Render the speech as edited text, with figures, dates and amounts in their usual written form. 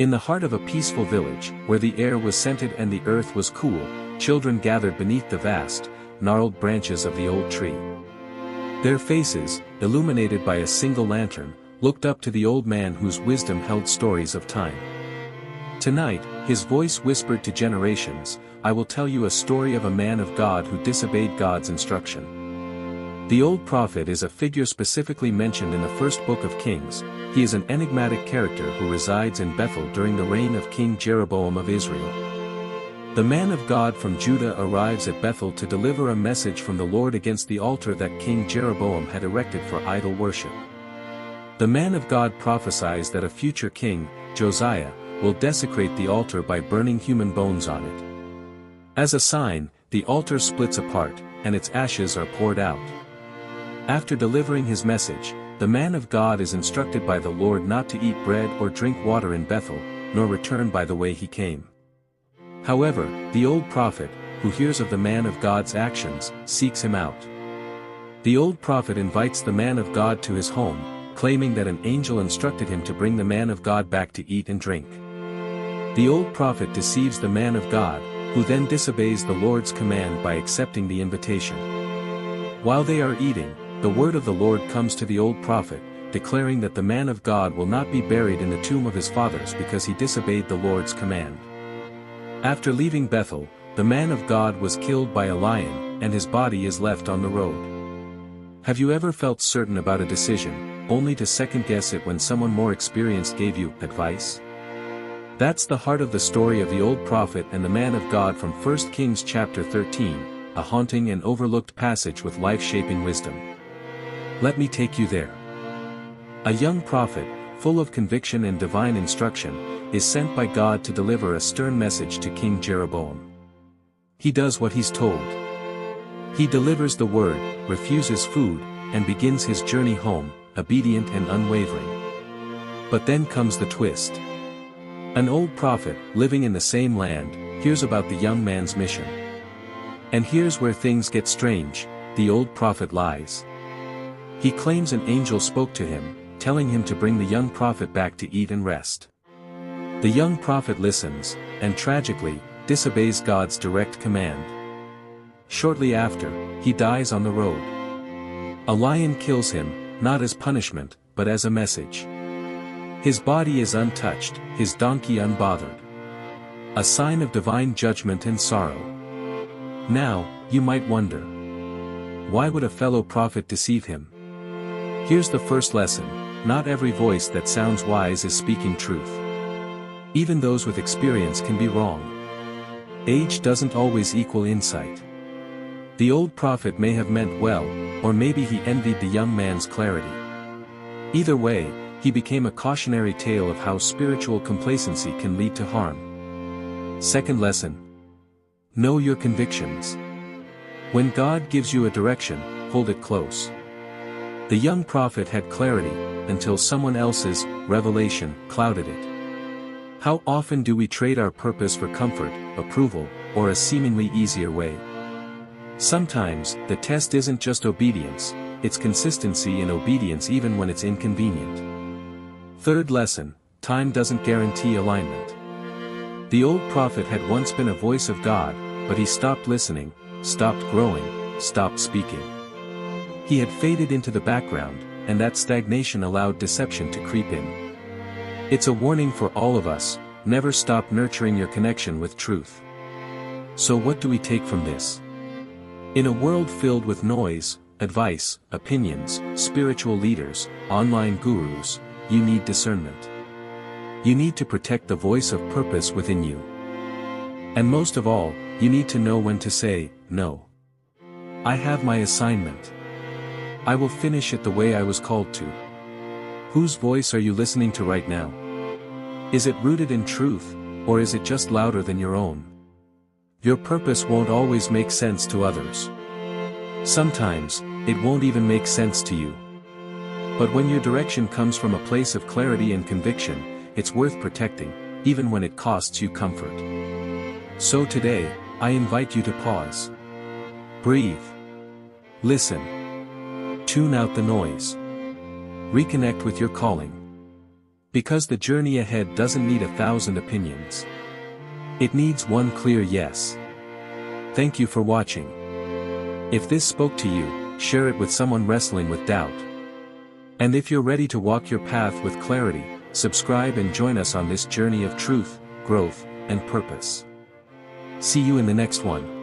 In the heart of a peaceful village, where the air was scented and the earth was cool, children gathered beneath the vast, gnarled branches of the old tree. Their faces, illuminated by a single lantern, looked up to the old man whose wisdom held stories of time. Tonight, his voice whispered to generations, "I will tell you a story of a man of God who disobeyed God's instruction." The old prophet is a figure specifically mentioned in the first book of Kings. He is an enigmatic character who resides in Bethel during the reign of King Jeroboam of Israel. The man of God from Judah arrives at Bethel to deliver a message from the Lord against the altar that King Jeroboam had erected for idol worship. The man of God prophesies that a future king, Josiah, will desecrate the altar by burning human bones on it. As a sign, the altar splits apart, and its ashes are poured out. After delivering his message, the man of God is instructed by the Lord not to eat bread or drink water in Bethel, nor return by the way he came. However, the old prophet, who hears of the man of God's actions, seeks him out. The old prophet invites the man of God to his home, claiming that an angel instructed him to bring the man of God back to eat and drink. The old prophet deceives the man of God, who then disobeys the Lord's command by accepting the invitation. While they are eating, the word of the Lord comes to the old prophet, declaring that the man of God will not be buried in the tomb of his fathers because he disobeyed the Lord's command. After leaving Bethel, the man of God was killed by a lion, and his body is left on the road. Have you ever felt certain about a decision, only to second-guess it when someone more experienced gave you advice? That's the heart of the story of the old prophet and the man of God from 1 Kings chapter 13, a haunting and overlooked passage with life-shaping wisdom. Let me take you there. A young prophet, full of conviction and divine instruction, is sent by God to deliver a stern message to King Jeroboam. He does what he's told. He delivers the word, refuses food, and begins his journey home, obedient and unwavering. But then comes the twist. An old prophet, living in the same land, hears about the young man's mission. And here's where things get strange: the old prophet lies. He claims an angel spoke to him, telling him to bring the young prophet back to eat and rest. The young prophet listens, and tragically, disobeys God's direct command. Shortly after, he dies on the road. A lion kills him, not as punishment, but as a message. His body is untouched, his donkey unbothered. A sign of divine judgment and sorrow. Now, you might wonder, why would a fellow prophet deceive him? Here's the first lesson: not every voice that sounds wise is speaking truth. Even those with experience can be wrong. Age doesn't always equal insight. The old prophet may have meant well, or maybe he envied the young man's clarity. Either way, he became a cautionary tale of how spiritual complacency can lead to harm. Second lesson: know your convictions. When God gives you a direction, hold it close. The young prophet had clarity, until someone else's revelation clouded it. How often do we trade our purpose for comfort, approval, or a seemingly easier way? Sometimes, the test isn't just obedience, it's consistency in obedience even when it's inconvenient. Third lesson: time doesn't guarantee alignment. The old prophet had once been a voice of God, but he stopped listening, stopped growing, stopped speaking. He had faded into the background, and that stagnation allowed deception to creep in. It's a warning for all of us: never stop nurturing your connection with truth. So what do we take from this? In a world filled with noise, advice, opinions, spiritual leaders, online gurus, you need discernment. You need to protect the voice of purpose within you. And most of all, you need to know when to say, no. I have my assignment. I will finish it the way I was called to. Whose voice are you listening to right now? Is it rooted in truth, or is it just louder than your own? Your purpose won't always make sense to others. Sometimes, it won't even make sense to you. But when your direction comes from a place of clarity and conviction, it's worth protecting, even when it costs you comfort. So today, I invite you to pause. Breathe. Listen. Tune out the noise. Reconnect with your calling. Because the journey ahead doesn't need 1,000 opinions. It needs one clear yes. Thank you for watching. If this spoke to you, share it with someone wrestling with doubt. And if you're ready to walk your path with clarity, subscribe and join us on this journey of truth, growth, and purpose. See you in the next one.